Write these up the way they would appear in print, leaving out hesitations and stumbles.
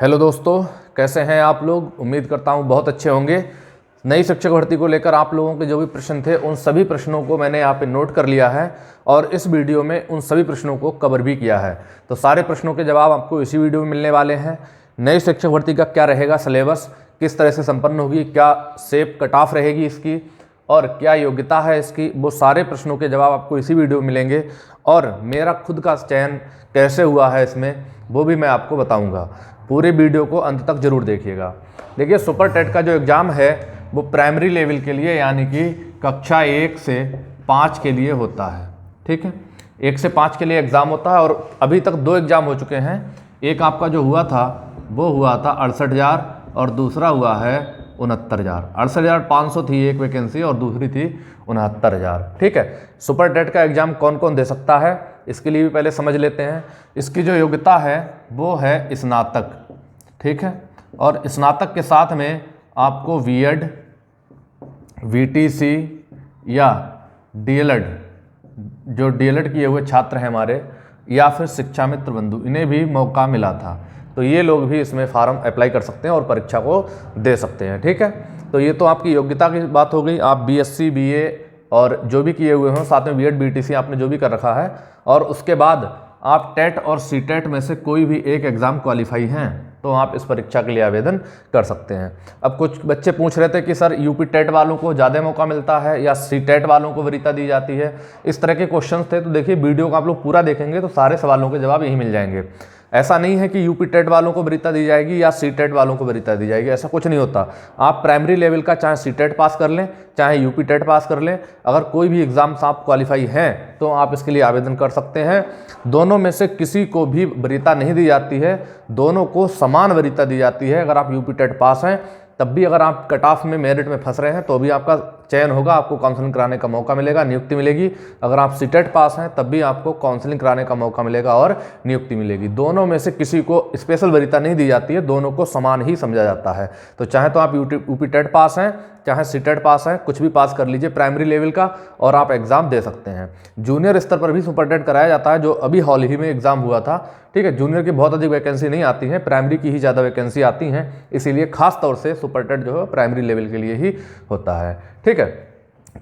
Hello दोस्तों, कैसे हैं आप लोग। उम्मीद करता हूं बहुत अच्छे होंगे। नई शिक्षक भर्ती को लेकर आप लोगों के जो भी प्रश्न थे उन सभी प्रश्नों को मैंने यहाँ पे नोट कर लिया है और इस वीडियो में उन सभी प्रश्नों को कवर भी किया है। तो सारे प्रश्नों के जवाब आपको इसी वीडियो में मिलने वाले हैं। नई शिक्षक भर्ती का क्या रहेगा सिलेबस, किस तरह से संपन्न होगी, क्या सेफ कट ऑफ रहेगी इसकी और क्या योग्यता है इसकी, वो सारे प्रश्नों के जवाब आपको इसी वीडियो में मिलेंगे। और मेरा खुद का चयन कैसे हुआ है इसमें वो भी मैं आपको बताऊंगा। पूरे वीडियो को अंत तक जरूर देखिएगा। देखिए, सुपर टेट का जो एग्ज़ाम है वो प्राइमरी लेवल के लिए यानी कि कक्षा 1 से 5 के लिए होता है। ठीक है, 1 से 5 के लिए एग्ज़ाम होता है और अभी तक 2 एग्ज़ाम हो चुके हैं। एक आपका जो हुआ था वो हुआ था 68,000 और दूसरा हुआ है 69,000। 68,500 थी एक वैकेंसी और दूसरी थी 69,000। ठीक है, सुपर टेट का एग्ज़ाम कौन कौन दे सकता है इसके लिए भी पहले समझ लेते हैं। इसकी जो योग्यता है वो है स्नातक। ठीक है, और स्नातक के साथ में आपको बीएड, वीटीसी या डीएलएड, जो डीएलएड किए हुए छात्र हैं हमारे, या फिर शिक्षा मित्र बंधु, इन्हें भी मौका मिला था। तो ये लोग भी इसमें फॉर्म अप्लाई कर सकते हैं और परीक्षा को दे सकते हैं। ठीक है, तो ये तो आपकी योग्यता की बात हो गई। आप बीएससी, बीए और जो भी किए हुए हों, साथ में बीएड, बीटीसी आपने जो भी कर रखा है, और उसके बाद आप टेट और सीटेट में से कोई भी एक एग्ज़ाम क्वालिफाई हैं तो आप इस परीक्षा के लिए आवेदन कर सकते हैं। अब कुछ बच्चे पूछ रहे थे कि सर यूपी टेट वालों को ज़्यादा मौका मिलता है या सीटेट वालों को वरीयता दी जाती है, इस तरह के क्वेश्चंस थे। तो देखिए, वीडियो को आप लोग पूरा देखेंगे तो सारे सवालों के जवाब यही मिल जाएंगे। ऐसा नहीं है कि यूपी टेट वालों को वरीयता दी जाएगी या सी टेट वालों को वरीयता दी जाएगी, ऐसा कुछ नहीं होता। आप प्राइमरी लेवल का चाहे सी टेट पास कर लें चाहे यूपी टेट पास कर लें, अगर कोई भी एग्ज़ाम से आप क्वालिफाई हैं तो आप इसके लिए आवेदन कर सकते हैं। दोनों में से किसी को भी वरीयता नहीं दी जाती है, दोनों को समान वरीयता दी जाती है। अगर आप यूपी टेट पास हैं तब भी अगर आप कट ऑफ में मेरिट में फंस रहे हैं तो भी आपका चयन होगा, आपको काउंसलिंग कराने का मौका मिलेगा, नियुक्ति मिलेगी। अगर आप सीटेट पास हैं तब भी आपको काउंसलिंग कराने का मौका मिलेगा और नियुक्ति मिलेगी। दोनों में से किसी को स्पेशल वरीयता नहीं दी जाती है, दोनों को समान ही समझा जाता है। तो चाहे तो आप यूपी टेट पास हैं चाहे सीटेट पास हैं, कुछ भी पास कर लीजिए प्राइमरी लेवल का और आप एग्ज़ाम दे सकते हैं। जूनियर स्तर पर भी सुपर टेट कराया जाता है, जो अभी हाल ही में एग्ज़ाम हुआ था। ठीक है, जूनियर की बहुत अधिक वैकेंसी नहीं आती है, प्राइमरी की ही ज़्यादा वैकेंसी आती हैं, इसीलिए खास तौर से सुपर टेट जो है प्राइमरी लेवल के लिए ही होता है। ठीक है,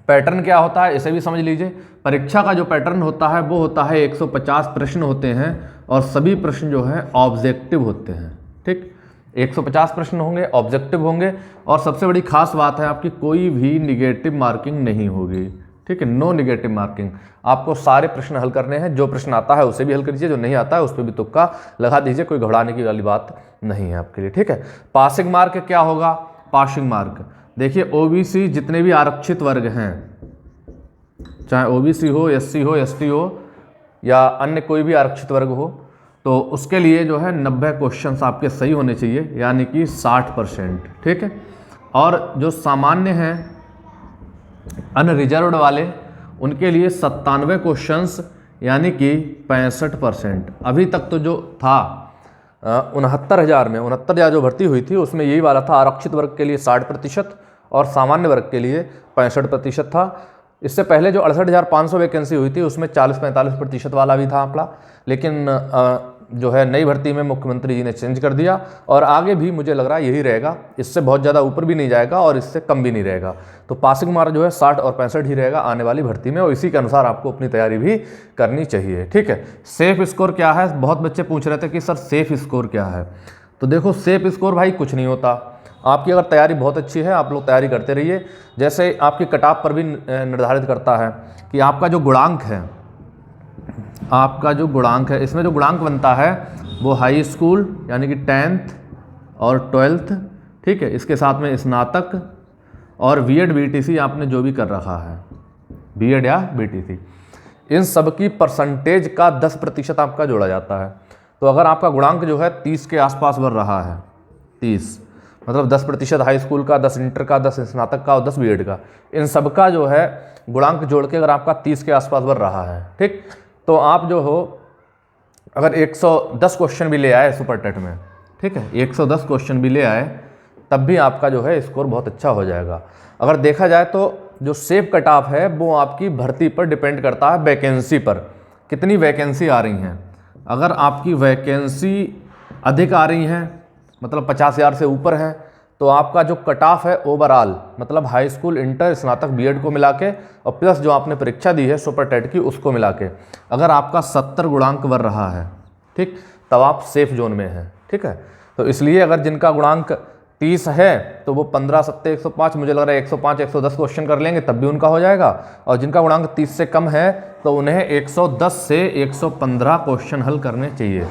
पैटर्न क्या होता है इसे भी समझ लीजिए। परीक्षा का जो पैटर्न होता है वो होता है 150 प्रश्न होते हैं और सभी प्रश्न जो हैं ऑब्जेक्टिव होते हैं। ठीक, 150 प्रश्न होंगे, ऑब्जेक्टिव होंगे, और सबसे बड़ी खास बात है आपकी कोई भी निगेटिव मार्किंग नहीं होगी। ठीक है, नो निगेटिव मार्किंग। आपको सारे प्रश्न हल करने हैं, जो प्रश्न आता है उसे भी हल कीजिए, जो नहीं आता है उस पर भी तुक्का लगा दीजिए, कोई घबराने की वाली बात नहीं है आपके लिए। ठीक है, पासिंग मार्क क्या होगा। पासिंग मार्क देखिए, ओबीसी जितने भी आरक्षित वर्ग हैं, चाहे ओबीसी हो, एससी हो, एसटी हो या अन्य कोई भी आरक्षित वर्ग हो, तो उसके लिए जो है 90 क्वेश्चंस आपके सही होने चाहिए, यानी कि 60%। ठीक है, और जो सामान्य हैं अनरिजर्व्ड वाले, उनके लिए 97 क्वेश्चंस यानी कि 65%। अभी तक तो जो था 69,000 जो भर्ती हुई थी उसमें यही वाला था, आरक्षित वर्ग के लिए 60% और सामान्य वर्ग के लिए 65% था। इससे पहले जो 68,500 वैकेंसी हुई थी उसमें 40-45% वाला भी था आंकड़ा, लेकिन जो है नई भर्ती में मुख्यमंत्री जी ने चेंज कर दिया और आगे भी मुझे लग रहा है यही रहेगा, इससे बहुत ज़्यादा ऊपर भी नहीं जाएगा और इससे कम भी नहीं रहेगा। तो पासिंग मार्क जो है 60 और 65 ही रहेगा आने वाली भर्ती में, और इसी के अनुसार आपको अपनी तैयारी भी करनी चाहिए। ठीक है, सेफ स्कोर क्या है, बहुत बच्चे पूछ रहे थे कि सर सेफ स्कोर क्या है। तो देखो, सेफ स्कोर भाई कुछ नहीं होता। आपकी अगर तैयारी बहुत अच्छी है, आप लोग तैयारी करते रहिए, जैसे आपकी कट ऑफ पर भी निर्धारित करता है कि आपका जो गुणांक है, इसमें जो गुणांक बनता है वो हाई स्कूल यानी कि 10th और 12th, ठीक है, इसके साथ में स्नातक और बीएड, बीटीसी आपने जो भी कर रखा है, बीएड या बीटीसी, इन सब की परसेंटेज का 10% आपका जोड़ा जाता है। तो अगर आपका गुणांक जो है 30 के आसपास बढ़ रहा है, 30 मतलब 10% हाई स्कूल का, 10 इंटर का, 10 स्नातक का और 10 बीएड का, इन सब का जो है गुणांक जोड़ के अगर आपका 30 के आसपास बढ़ रहा है, ठीक, तो आप जो हो अगर 110 क्वेश्चन भी ले आए सुपर टेट में, ठीक है, 110 क्वेश्चन भी ले आए तब भी आपका जो है स्कोर बहुत अच्छा हो जाएगा। अगर देखा जाए तो जो सेफ कट ऑफ है वो आपकी भर्ती पर डिपेंड करता है, वैकेंसी पर, कितनी वैकेंसी आ रही हैं। अगर आपकी वैकेंसी अधिक आ रही हैं मतलब 50,000 से ऊपर है, तो आपका जो कट ऑफ है ओवरऑल, मतलब हाई स्कूल, इंटर, स्नातक, बीएड को मिला के और प्लस जो आपने परीक्षा दी है सुपर टेट की उसको मिला के, अगर आपका 70 गुणांक बन रहा है, ठीक, तब आप सेफ जोन में हैं। ठीक है, तो इसलिए अगर जिनका गुणांक 30 है तो वो 15 सत्ते 105, मुझे लग रहा है 105 110 क्वेश्चन कर लेंगे तब भी उनका हो जाएगा। और जिनका गुणांक 30 से कम है तो उन्हें 110 से 115 क्वेश्चन हल करने चाहिए।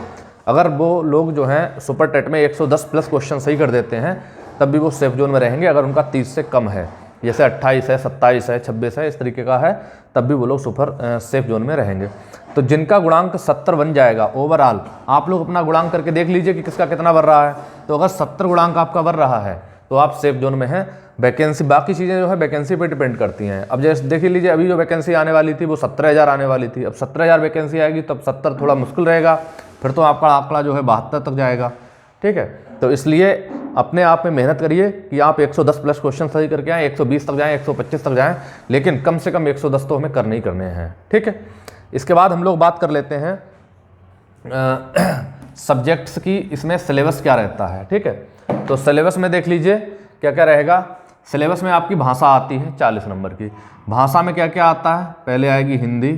अगर वो लोग जो हैं सुपर टेट में 110 प्लस क्वेश्चन सही कर देते हैं तब भी वो सेफ जोन में रहेंगे। अगर उनका 30 से कम है, जैसे 28 है, 27 है, 26 है, इस तरीके का है, तब भी वो लोग सुपर सेफ जोन में रहेंगे। तो जिनका गुणांक 70 बन जाएगा ओवरऑल, आप लोग अपना गुणांक करके देख लीजिए कि किसका कितना बढ़ रहा है। तो अगर 70 गुणांक आपका बढ़ रहा है तो आप सेफ जोन में हैं। वैकेंसी, बाकी चीज़ें जो है वैकेंसी पे डिपेंड करती हैं। अब जैसे देख लीजिए, अभी जो वैकेंसी आने वाली थी वो 17,000 आने वाली थी। अब 17,000 वैकेंसी आएगी तब 70 थोड़ा मुश्किल रहेगा, फिर तो आपका आंकड़ा जो है 72 तक जाएगा। ठीक है, तो इसलिए अपने आप में मेहनत करिए कि आप 110 प्लस क्वेश्चन सही करके आएँ, 120 तक जाएँ, 125 तक जाएँ, लेकिन कम से कम 110 तो हमें करने ही करने हैं। ठीक है, इसके बाद हम लोग बात कर लेते हैं सब्जेक्ट्स की, इसमें सिलेबस क्या रहता है। ठीक है, तो सिलेबस में देख लीजिए क्या क्या रहेगा। सिलेबस में आपकी भाषा आती है 40 नंबर की। भाषा में क्या क्या आता है, पहले आएगी हिंदी।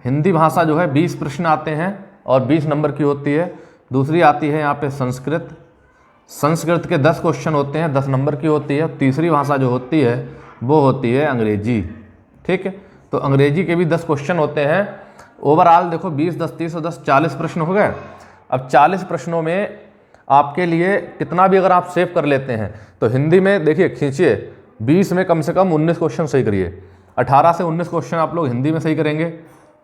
हिंदी भाषा जो है 20 प्रश्न आते हैं और 20 नंबर की होती है। दूसरी आती है यहाँ पे संस्कृत। संस्कृत के 10 क्वेश्चन होते हैं, 10 नंबर की होती है। तीसरी भाषा जो होती है वो होती है अंग्रेजी। ठीक है, तो अंग्रेजी के भी 10 क्वेश्चन होते हैं। ओवरऑल देखो 20 10 30 और 10 40 प्रश्न हो गए। अब 40 प्रश्नों में आपके लिए कितना भी अगर आप सेव कर लेते हैं तो हिंदी में देखिए खींचिए 20 में कम से कम 19 क्वेश्चन सही करिए। 18 से 19 क्वेश्चन आप लोग हिंदी में सही करेंगे।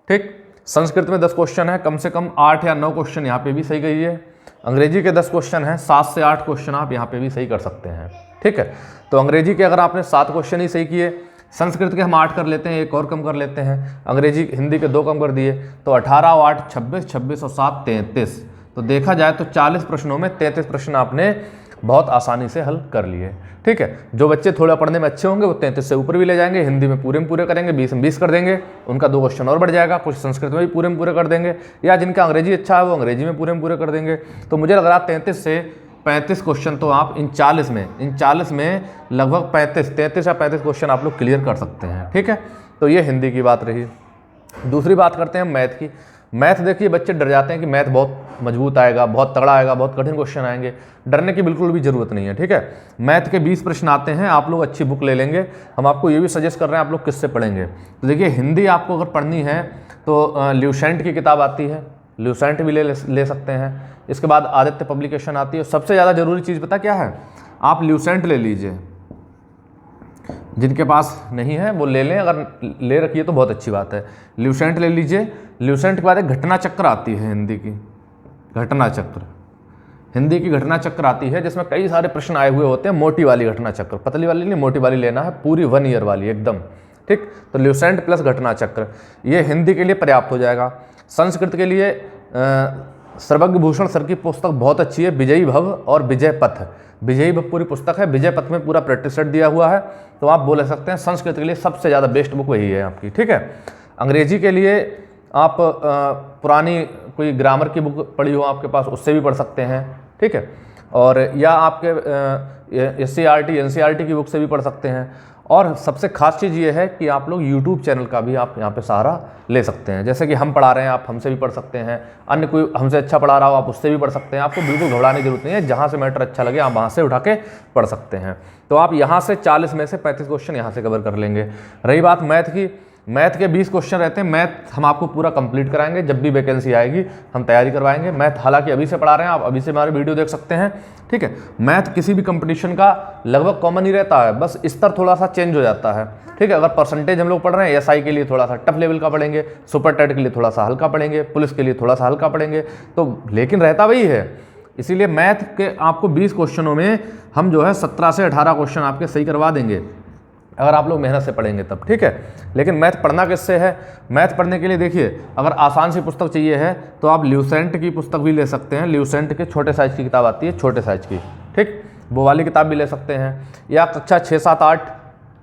ठीक, संस्कृत में 10 क्वेश्चन है, कम से कम 8 या 9 क्वेश्चन यहाँ पे भी सही करिए। अंग्रेजी के 10 क्वेश्चन हैं, 7 से 8 क्वेश्चन आप यहाँ पे भी सही कर सकते हैं। ठीक है, तो अंग्रेजी के अगर आपने 7 क्वेश्चन ही सही किए, संस्कृत के हम 8 कर लेते हैं, एक और कम कर लेते हैं, अंग्रेजी हिंदी के 2 कम कर दिए, तो 18 और 8 26, 26 और 7 33। तो देखा जाए तो 40 प्रश्नों में 33 प्रश्न आपने बहुत आसानी से हल कर लिए। ठीक है, जो बच्चे थोड़ा पढ़ने में अच्छे होंगे वो 33 से ऊपर भी ले जाएंगे, हिंदी में पूरे करेंगे, 20 में 20 कर देंगे, उनका 2 क्वेश्चन और बढ़ जाएगा। कुछ संस्कृत में भी पूरे कर देंगे, या जिनका अंग्रेजी अच्छा है वो अंग्रेजी में पूरे कर देंगे। तो मुझे लग रहा है 33 से 35 क्वेश्चन तो आप इन 40 में लगभग 33 या 35 क्वेश्चन आप लोग क्लियर कर सकते हैं। ठीक है, तो ये हिंदी की बात रही। दूसरी बात करते हैं मैथ की। मैथ देखिए बच्चे डर जाते हैं कि मैथ बहुत मजबूत आएगा, बहुत तगड़ा आएगा, बहुत कठिन क्वेश्चन आएंगे। डरने की बिल्कुल भी ज़रूरत नहीं है। ठीक है, मैथ के 20 प्रश्न आते हैं, आप लोग अच्छी बुक ले लेंगे। हम आपको ये भी सजेस्ट कर रहे हैं आप लोग किससे पढ़ेंगे। तो देखिए हिंदी आपको अगर पढ़नी है तो ल्यूसेंट की किताब आती है, ल्यूसेंट भी ले सकते हैं। इसके बाद आदित्य पब्लिकेशन आती है। सबसे ज़्यादा ज़रूरी चीज़ पता क्या है, आप ल्यूसेंट ले लीजिए। जिनके पास नहीं है वो ले लें, अगर ले रखिए तो बहुत अच्छी बात है। ल्यूसेंट ले लीजिए। ल्यूसेंट के बाद एक घटना चक्र आती है हिंदी की, घटना चक्र। हिंदी की घटना चक्र आती है जिसमें कई सारे प्रश्न आए हुए होते हैं। मोटी वाली घटना चक्र, पतली वाली नहीं, मोटी वाली लेना है, पूरी 1 ईयर वाली एकदम। ठीक, तो ल्यूसेंट प्लस घटना चक्र ये हिंदी के लिए पर्याप्त हो जाएगा। संस्कृत के लिए सर्वज्ञ भूषण सर की पुस्तक बहुत अच्छी है, विजयी भव और विजय पथ। विजयी भव पूरी पुस्तक है, विजय पथ में पूरा प्रैक्टिस सेट दिया हुआ है, तो आप बोल सकते हैं संस्कृत के लिए सबसे ज़्यादा बेस्ट बुक वही है आपकी। ठीक है, अंग्रेजी के लिए आप पुरानी कोई ग्रामर की बुक पढ़ी हो आपके पास, उससे भी पढ़ सकते हैं। ठीक है, और या आपके SCERT NCERT की बुक से भी पढ़ सकते हैं। और सबसे खास चीज़ ये है कि आप लोग YouTube चैनल का भी आप यहाँ पे सहारा ले सकते हैं। जैसे कि हम पढ़ा रहे हैं, आप हमसे भी पढ़ सकते हैं। अन्य कोई हमसे अच्छा पढ़ा रहा हो आप उससे भी पढ़ सकते हैं। आपको बिल्कुल घबराने की जरूरत नहीं है, जहाँ से मैटर अच्छा लगे आप वहाँ से उठा के पढ़ सकते हैं। तो आप यहाँ से 40 में से 35 क्वेश्चन यहाँ से कवर कर लेंगे। रही बात मैथ की, मैथ के 20 क्वेश्चन रहते हैं। मैथ हम आपको पूरा कंप्लीट कराएंगे, जब भी वैकेंसी आएगी हम तैयारी करवाएंगे। मैथ हालांकि अभी से पढ़ा रहे हैं, आप अभी से हमारे वीडियो देख सकते हैं। ठीक है, मैथ किसी भी कंपटीशन का लगभग कॉमन ही रहता है, बस स्तर थोड़ा सा चेंज हो जाता है। ठीक है, अगर परसेंटेज हम लोग पढ़ रहे हैं SI के लिए थोड़ा सा टफ लेवल का पढ़ेंगे, सुपर टेट के लिए थोड़ा सा हल्का पढ़ेंगे, पुलिस के लिए थोड़ा सा हल्का पढ़ेंगे, तो लेकिन रहता वही है। इसीलिए मैथ के आपको 20 क्वेश्चनों में हम जो है 17 से 18 क्वेश्चन आपके सही करवा देंगे, अगर आप लोग मेहनत से पढ़ेंगे तब। ठीक है, लेकिन मैथ पढ़ना किससे है, मैथ पढ़ने के लिए देखिए अगर आसान सी पुस्तक चाहिए है तो आप ल्यूसेंट की पुस्तक भी ले सकते हैं। ल्यूसेंट के छोटे साइज की किताब आती है, छोटे साइज की। ठीक, वो वाली किताब भी ले सकते हैं, या कक्षा 6 7 8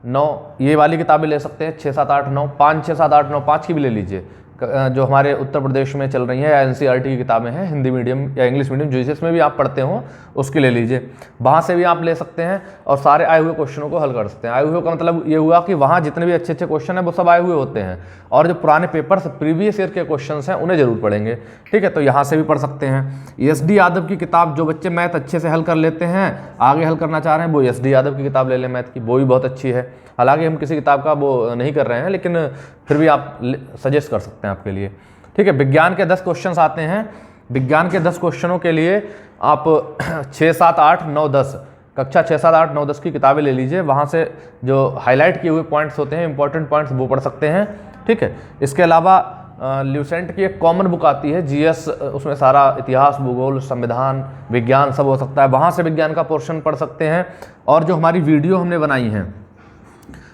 9 ये वाली किताब भी ले सकते हैं। 6 7 8 9 5 6 7 8 9 5 की भी ले लीजिए, जो हमारे उत्तर प्रदेश में चल रही हैं या एनसीईआरटी की किताबें हैं, हिंदी मीडियम या इंग्लिश मीडियम जो जिसमें भी आप पढ़ते हो उसकी ले लीजिए, वहाँ से भी आप ले सकते हैं और सारे आए हुए क्वेश्चनों को हल कर सकते हैं। आए हुए का मतलब ये हुआ कि वहाँ जितने भी अच्छे अच्छे क्वेश्चन हैं वो सब आए हुए होते हैं, और जो पुराने पेपर्स प्रीवियस ईयर के क्वेश्चन हैं उन्हें जरूर पढ़ेंगे, ठीक है। तो यहाँ से भी पढ़ सकते हैं। एस.डी. यादव की किताब, जो बच्चे मैथ अच्छे से हल कर लेते हैं, आगे हल करना चाह रहे हैं, वो एस.डी. यादव की किताब ले लें मैथ की, वो भी बहुत अच्छी है। हालांकि हम किसी किताब का वो नहीं कर रहे हैं, लेकिन फिर भी आप सजेस्ट कर सकते हैं आपके लिए, ठीक है। विज्ञान के 10 क्वेश्चन आते हैं। विज्ञान के 10 क्वेश्चनों के लिए आप 6, 7, 8, 9, 10 कक्षा 6, 7, 8, 9, 10 की किताबें ले लीजिए। वहाँ से जो हाईलाइट किए हुए पॉइंट्स होते हैं, इंपॉर्टेंट पॉइंट्स, वो पढ़ सकते हैं, ठीक है। इसके अलावा ल्यूसेंट की एक कॉमन बुक आती है जीएस, उसमें सारा इतिहास, भूगोल, संविधान, विज्ञान सब हो सकता है, वहाँ से विज्ञान का पोर्शन पढ़ सकते हैं। और जो हमारी वीडियो हमने बनाई है,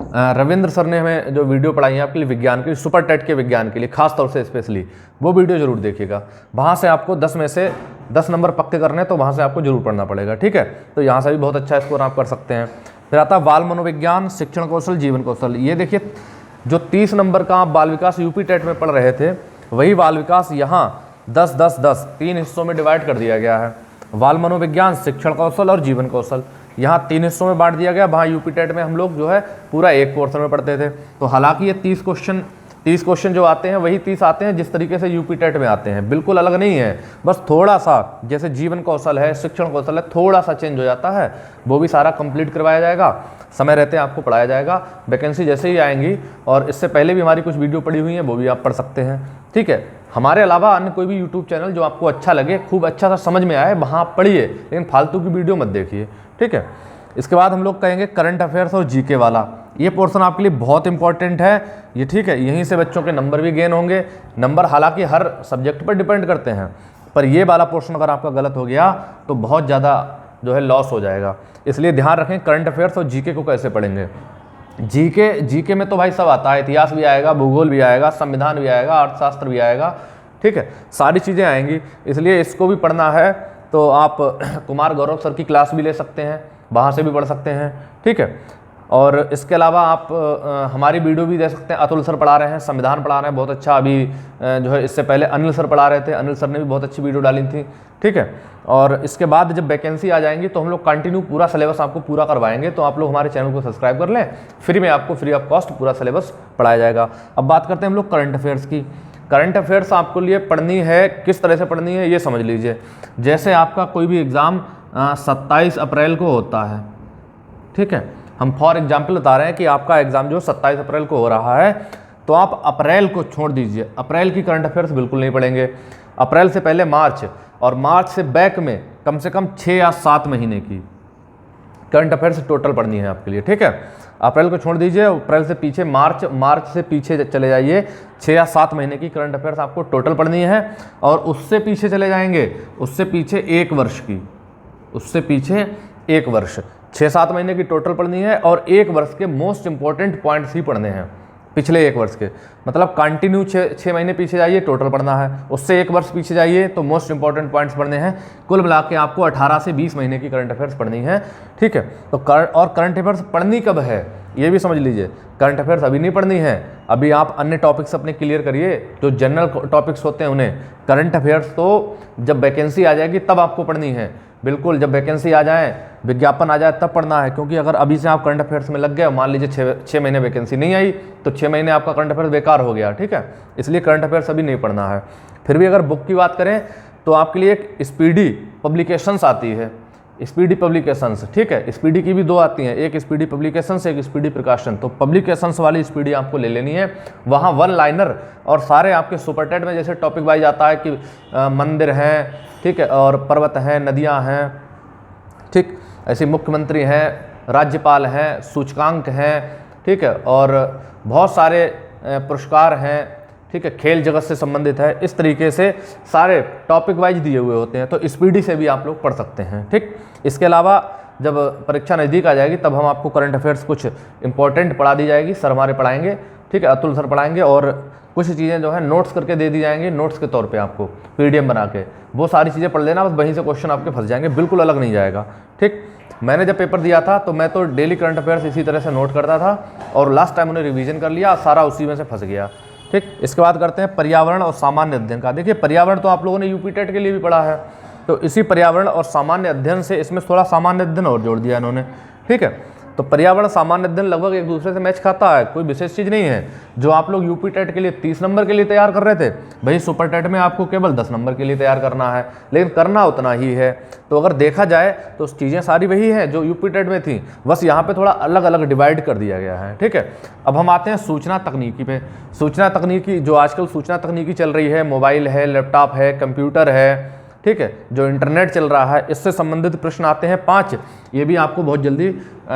रविंद्र सर ने हमें जो वीडियो पढ़ाई है आपके लिए विज्ञान के, सुपर टेट के विज्ञान के लिए खास तौर से स्पेशली, वो वीडियो जरूर देखिएगा। वहाँ से आपको 10 में से 10 नंबर पक्के करने, तो वहाँ से आपको जरूर पढ़ना पड़ेगा, ठीक है। तो यहाँ से भी बहुत अच्छा स्कोर आप कर सकते हैं। फिर आता है बाल मनोविज्ञान, शिक्षण कौशल, जीवन कौशल। ये देखिए, जो 30 नंबर का आप बाल विकास यूपी टेट में पढ़ रहे थे, वही बाल विकास यहाँ 10, 10, 10 3 हिस्सों में डिवाइड कर दिया गया है। बाल मनोविज्ञान, शिक्षण कौशल और जीवन कौशल, यहाँ 3 हिस्सों में बांट दिया गया। वहाँ यूपी टेट में हम लोग जो है पूरा एक पोर्शन में पढ़ते थे। तो हालांकि ये 30 क्वेश्चन जो आते हैं वही 30 आते हैं जिस तरीके से यूपी टेट में आते हैं, बिल्कुल अलग नहीं है। बस थोड़ा सा, जैसे जीवन कौशल है, शिक्षण कौशल है, थोड़ा सा चेंज हो जाता है, वो भी सारा कंप्लीट करवाया जाएगा, समय रहते आपको पढ़ाया जाएगा। वैकेंसी जैसे ही आएंगी, और इससे पहले भी हमारी कुछ वीडियो पड़ी हुई हैं, वो भी आप पढ़ सकते हैं, ठीक है। हमारे अलावा अन्य कोई भी यूट्यूब चैनल जो आपको अच्छा लगे, खूब अच्छा सा समझ में आए, वहाँ आप पढ़िए, लेकिन फालतू की वीडियो मत देखिए, ठीक है। इसके बाद हम लोग कहेंगे करंट अफेयर्स और जीके वाला। ये पोर्शन आपके लिए बहुत इंपॉर्टेंट है ये, ठीक है। यहीं से बच्चों के नंबर भी गेन होंगे। नंबर हालांकि हर सब्जेक्ट पर डिपेंड करते हैं, पर ये वाला पोर्शन अगर आपका गलत हो गया तो बहुत ज़्यादा जो है लॉस हो जाएगा। इसलिए ध्यान रखें करंट अफेयर्स और जीके को कैसे पढ़ेंगे। जीके में तो भाई सब आता है, इतिहास भी आएगा, भूगोल भी आएगा, संविधान भी आएगा, अर्थशास्त्र भी आएगा, ठीक है, सारी चीज़ें आएंगी। इसलिए इसको भी पढ़ना है तो आप कुमार गौरव सर की क्लास भी ले सकते हैं, वहाँ से भी पढ़ सकते हैं, ठीक है। और इसके अलावा आप हमारी वीडियो भी दे सकते हैं। अतुल सर पढ़ा रहे हैं, संविधान पढ़ा रहे हैं बहुत अच्छा। अभी जो है इससे पहले अनिल सर पढ़ा रहे थे, अनिल सर ने भी बहुत अच्छी वीडियो डाली थी, ठीक है। और इसके बाद जब वैकेंसी आ जाएंगी तो हम लोग कंटिन्यू पूरा सिलेबस आपको पूरा करवाएंगे। तो आप लोग हमारे चैनल को सब्सक्राइब कर लें, फ्री में आपको फ्री ऑफ कॉस्ट पूरा सिलेबस पढ़ाया जाएगा। अब बात करते हैं हम लोग करंट अफेयर्स की। करंट अफेयर्स आपको लिए पढ़नी है, किस तरह से पढ़नी है ये समझ लीजिए। जैसे आपका कोई भी एग्ज़ाम 27 अप्रैल को होता है, ठीक है, हम फॉर एग्जाम्पल बता रहे हैं कि आपका एग्ज़ाम जो 27 अप्रैल को हो रहा है, तो आप अप्रैल को छोड़ दीजिए, अप्रैल की करंट अफेयर्स बिल्कुल नहीं पढ़ेंगे। अप्रैल से पहले मार्च, और मार्च से बैक में कम से कम 6 या 7 महीने की करंट अफेयर्स टोटल पढ़नी है आपके लिए, ठीक है। अप्रैल को छोड़ दीजिए, अप्रैल से पीछे मार्च से पीछे चले जाइए, 6 या 7 महीने की करंट अफेयर्स आपको टोटल पढ़नी है। और उससे पीछे चले जाएंगे, उससे पीछे 1 वर्ष की, उससे पीछे 1 वर्ष, 6-7 महीने की टोटल पढ़नी है। और 1 वर्ष के मोस्ट इंपॉर्टेंट पॉइंट्स ही पढ़ने हैं, पिछले 1 वर्ष के, मतलब कंटिन्यू 6 महीने पीछे जाइए टोटल पढ़ना है, उससे 1 वर्ष पीछे जाइए तो मोस्ट इंपॉर्टेंट पॉइंट्स पढ़ने हैं। कुल मिला के आपको 18 से 20 महीने की करंट अफेयर्स पढ़नी है, ठीक है। तो करंट अफेयर्स पढ़नी कब है ये भी समझ लीजिए। करंट अफेयर्स अभी नहीं पढ़नी है, अभी आप अन्य टॉपिक्स अपने क्लियर करिए, जो जनरल टॉपिक्स होते हैं उन्हें। करंट अफेयर्स तो जब वैकेंसी आ जाएगी तब आपको पढ़नी है, बिल्कुल जब वैकेंसी आ जाए, विज्ञापन आ जाए तब पढ़ना है। क्योंकि अगर अभी से आप करंट अफेयर्स में लग गए, मान लीजिए 6 महीने वैकेंसी नहीं आई, तो 6 महीने आपका करंट अफेयर्स बेकार हो गया, ठीक है। इसलिए करंट अफेयर्स अभी नहीं पढ़ना है। फिर भी अगर बुक की बात करें तो आपके लिए एक स्पीडी पब्लिकेशंस आती है, स्पीडी पब्लिकेशंस, ठीक है। स्पीडी की भी 2 आती हैं, एक स्पीडी पब्लिकेशंस, एक स्पीडी प्रकाशन। तो पब्लिकेशंस वाली स्पीडी आपको ले लेनी है, वहाँ 1 लाइनर और सारे आपके सुपरटेट में जैसे टॉपिक वाइज आता है कि मंदिर हैं, ठीक है, और पर्वत हैं, नदियाँ हैं, ठीक, ऐसे मुख्यमंत्री हैं, राज्यपाल हैं, सूचकांक हैं, ठीक है, और बहुत सारे पुरस्कार हैं, ठीक है, खेल जगत से संबंधित है। इस तरीके से सारे टॉपिक वाइज दिए हुए होते हैं, तो स्पीडी से भी आप लोग पढ़ सकते हैं, ठीक। इसके अलावा जब परीक्षा नज़दीक आ जाएगी तब हम आपको करंट अफेयर्स कुछ इंपॉर्टेंट पढ़ा दी जाएगी, सर हमारे पढ़ाएंगे, ठीक है, अतुल सर पढ़ाएंगे, और कुछ चीज़ें जो है नोट्स करके दे दी जाएंगी, नोट्स के तौर पे आपको पीडीएफ बना के, वो सारी चीज़ें पढ़ लेना, बस वहीं से क्वेश्चन आपके फंस जाएंगे, बिल्कुल अलग नहीं जाएगा, ठीक। मैंने जब पेपर दिया था तो मैं तो डेली करंट अफेयर्स इसी तरह से नोट करता था, और लास्ट टाइम उन्हें रिवीजन कर लिया, सारा उसी में से फंस गया। ठीक, इसके बाद करते हैं पर्यावरण और सामान्य अध्ययन का। देखिए पर्यावरण तो आप लोगों ने यूपी टेट के लिए भी पढ़ा है, तो इसी पर्यावरण और सामान्य अध्ययन से इसमें थोड़ा सामान्य अध्ययन और जोड़ दिया इन्होंने। ठीक है, तो पर्यावरण सामान्य अध्ययन लगभग एक दूसरे से मैच खाता है, कोई विशेष चीज़ नहीं है। जो आप लोग यूपी टेट के लिए 30 नंबर के लिए तैयार कर रहे थे, भाई सुपर टेट में आपको केवल 10 नंबर के लिए तैयार करना है, लेकिन करना उतना ही है। तो अगर देखा जाए तो चीज़ें सारी वही हैं जो यूपी टेट में थी, बस यहाँ पे थोड़ा अलग अलग डिवाइड कर दिया गया है। ठीक है, अब हम आते हैं सूचना तकनीकी पे। सूचना तकनीकी, जो आजकल सूचना तकनीकी चल रही है, मोबाइल है, लैपटॉप है, कंप्यूटर है, ठीक है, जो इंटरनेट चल रहा है, इससे संबंधित प्रश्न आते हैं 5। ये भी आपको बहुत जल्दी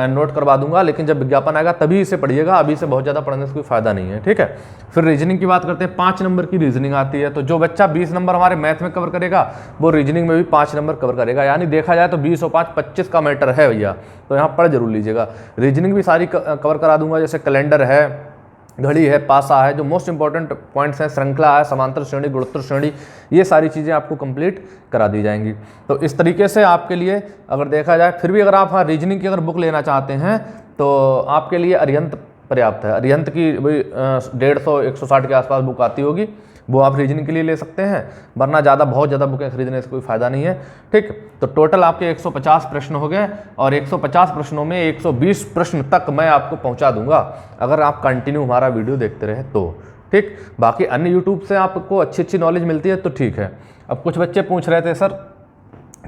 नोट करवा दूंगा, लेकिन जब विज्ञापन आएगा तभी इसे पढ़िएगा, अभी से बहुत ज़्यादा पढ़ने से कोई फायदा नहीं है। ठीक है, फिर रीजनिंग की बात करते हैं। 5 नंबर की रीजनिंग आती है, तो जो बच्चा 20 नंबर हमारे मैथ में कवर करेगा वो रीजनिंग में भी 5 नंबर कवर करेगा। यानी देखा जाए तो 20 और 5 25 का मैटर है भैया, तो यहाँ पढ़ जरूर लीजिएगा। रीजनिंग भी सारी कवर करा दूंगा, जैसे कैलेंडर है, घड़ी है, पासा है, जो मोस्ट इंपॉर्टेंट पॉइंट्स हैं, श्रृंखला है, समांतर श्रेणी, गुणोत्तर श्रेणी, ये सारी चीज़ें आपको कंप्लीट करा दी जाएंगी। तो इस तरीके से आपके लिए अगर देखा जाए, फिर भी अगर आप रीजनिंग की अगर बुक लेना चाहते हैं तो आपके लिए अरिहंत पर्याप्त है। अरिहंत की वही 150-160 के आसपास बुक आती होगी, वो आप रीजनिंग के लिए ले सकते हैं, वरना बहुत ज़्यादा बुकें खरीदने से कोई फ़ायदा नहीं है। ठीक, तो टोटल आपके 150 प्रश्न हो गए, और 150 प्रश्नों में 120 प्रश्न तक मैं आपको पहुंचा दूंगा अगर आप कंटिन्यू हमारा वीडियो देखते रहे तो। ठीक, बाकी अन्य यूट्यूब से आपको अच्छी अच्छी नॉलेज मिलती है तो ठीक है। अब कुछ बच्चे पूछ रहे थे सर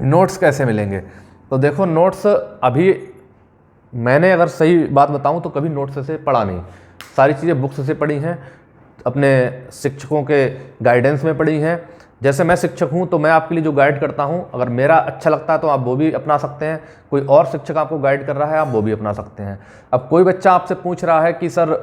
नोट्स कैसे मिलेंगे, तो देखो नोट्स अभी मैंने अगर सही बात बताऊँ तो कभी नोट्स से पढ़ा नहीं, सारी चीज़ें बुक्स से पढ़ी हैं, अपने शिक्षकों के गाइडेंस में पढ़ी हैं। जैसे मैं शिक्षक हूं तो मैं आपके लिए जो गाइड करता हूं, अगर मेरा अच्छा लगता है तो आप वो भी अपना सकते हैं, कोई और शिक्षक आपको गाइड कर रहा है आप वो भी अपना सकते हैं। अब कोई बच्चा आपसे पूछ रहा है कि सर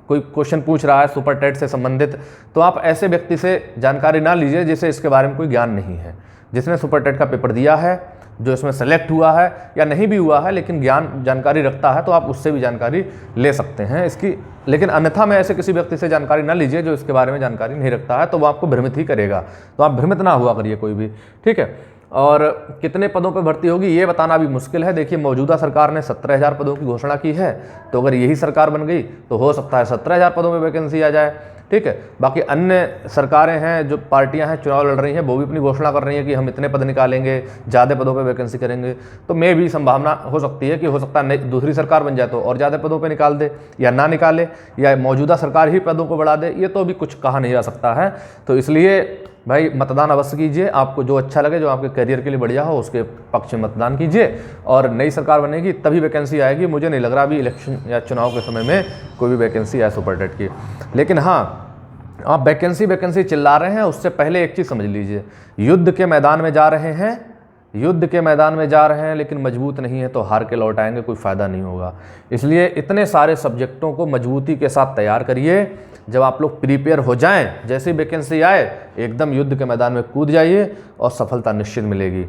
कोई क्वेश्चन पूछ रहा है सुपर टेट से संबंधित, तो आप ऐसे व्यक्ति से जानकारी ना लीजिए जिसे इसके बारे में कोई ज्ञान नहीं है। जिसने सुपर टेट का पेपर दिया है, जो इसमें सेलेक्ट हुआ है या नहीं भी हुआ है लेकिन जानकारी रखता है, तो आप उससे भी जानकारी ले सकते हैं इसकी। लेकिन अन्यथा में ऐसे किसी व्यक्ति से जानकारी ना लीजिए जो इसके बारे में जानकारी नहीं रखता है, तो वो आपको भ्रमित ही करेगा। तो आप भ्रमित ना हुआ करिए कोई भी। ठीक है, और कितने पदों पर भर्ती होगी ये बताना भी मुश्किल है। देखिए मौजूदा सरकार ने 17,000 पदों की घोषणा की है, तो अगर यही सरकार बन गई तो हो सकता है 17,000 पदों में वैकेंसी आ जाए। ठीक है, बाकी अन्य सरकारें हैं, जो पार्टियां हैं चुनाव लड़ रही हैं, वो भी अपनी घोषणा कर रही हैं कि हम इतने पद निकालेंगे, ज़्यादा पदों पे वैकेंसी करेंगे। तो मे भी संभावना हो सकती है कि हो सकता है दूसरी सरकार बन जाए तो और ज़्यादा पदों पे निकाल दे, या ना निकाले, या मौजूदा सरकार ही पदों को बढ़ा दे, ये तो अभी कुछ कहा नहीं जा सकता है। तो इसलिए भाई मतदान अवश्य कीजिए, आपको जो अच्छा लगे, जो आपके करियर के लिए बढ़िया हो, उसके पक्ष में मतदान कीजिए। और नई सरकार बनेगी तभी वैकेंसी आएगी। मुझे नहीं लग रहा अभी इलेक्शन या चुनाव के समय में कोई भी वैकेंसी आए सुपर टेट की। लेकिन हाँ, आप वैकेंसी चिल्ला रहे हैं, उससे पहले एक चीज़ समझ लीजिए, युद्ध के मैदान में जा रहे हैं, लेकिन मजबूत नहीं है तो हार के लौट आएंगे, कोई फ़ायदा नहीं होगा। इसलिए इतने सारे सब्जेक्टों को मजबूती के साथ तैयार करिए। जब आप लोग प्रिपेयर हो जाएं, जैसे वैकेंसी आए एकदम युद्ध के मैदान में कूद जाइए और सफलता निश्चित मिलेगी।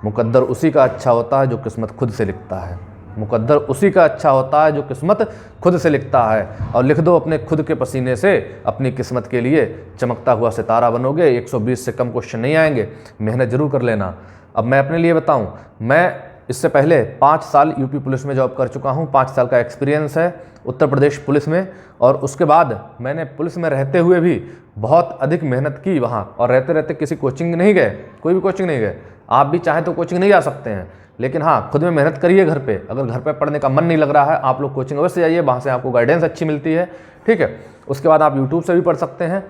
मुकद्दर उसी का अच्छा होता है जो किस्मत खुद से लिखता है। मुकद्दर उसी का अच्छा होता है जो किस्मत खुद से लिखता है। और लिख दो अपने खुद के पसीने से अपनी किस्मत के लिए, चमकता हुआ सितारा बनोगे। 120 से कम क्वेश्चन नहीं आएंगे, मेहनत जरूर कर लेना। अब मैं अपने लिए बताऊं, मैं इससे पहले 5 साल यूपी पुलिस में जॉब कर चुका हूं, 5 साल का एक्सपीरियंस है उत्तर प्रदेश पुलिस में। और उसके बाद मैंने पुलिस में रहते हुए भी बहुत अधिक मेहनत की वहाँ, और रहते रहते किसी कोचिंग नहीं गए, कोई भी कोचिंग नहीं गए। आप भी चाहें तो कोचिंग नहीं जा सकते हैं, लेकिन हाँ खुद में मेहनत करिए घर पे। अगर घर पे पढ़ने का मन नहीं लग रहा है, आप लोग कोचिंग अवश्य जाइए, वहाँ से आपको गाइडेंस अच्छी मिलती है। ठीक है, उसके बाद आप यूट्यूब से भी पढ़ सकते हैं।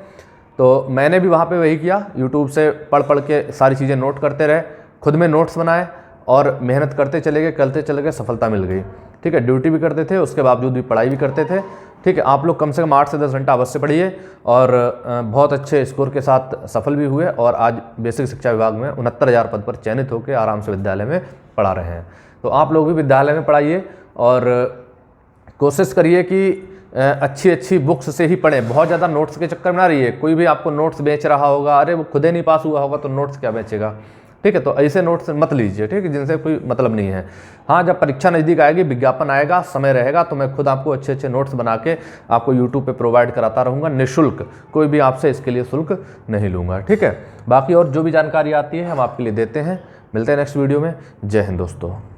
तो मैंने भी वहाँ पे वही किया, यूट्यूब से पढ़ के सारी चीज़ें नोट करते रहे, खुद में नोट्स बनाए और मेहनत करते चले गए, सफलता मिल गई। ठीक है, ड्यूटी भी करते थे, उसके बावजूद भी पढ़ाई भी करते थे। ठीक है, आप लोग कम से कम 8 से 10 घंटा अवश्य पढ़िए, और बहुत अच्छे स्कोर के साथ सफल भी हुए, और आज बेसिक शिक्षा विभाग में 69,000 पद पर चयनित होकर आराम से विद्यालय में पढ़ा रहे हैं। तो आप लोग भी विद्यालय में पढ़ाइए, और कोशिश करिए कि अच्छी बुक्स से ही पढ़ें। बहुत ज़्यादा नोट्स के चक्कर में ना रहिए। कोई भी आपको नोट्स बेच रहा होगा, अरे वो खुद ही नहीं पास हुआ होगा तो नोट्स क्या बेचेगा। ठीक है, तो ऐसे नोट्स मत लीजिए, ठीक है, जिनसे कोई मतलब नहीं है। हाँ, जब परीक्षा नज़दीक आएगी, विज्ञापन आएगा, समय रहेगा, तो मैं खुद आपको अच्छे नोट्स बना के आपको यूट्यूब पे प्रोवाइड कराता रहूँगा निःशुल्क। कोई भी आपसे इसके लिए शुल्क नहीं लूँगा। ठीक है, बाकी और जो भी जानकारी आती है हम आपके लिए देते हैं। मिलते हैं नेक्स्ट वीडियो में। जय हिंद दोस्तों।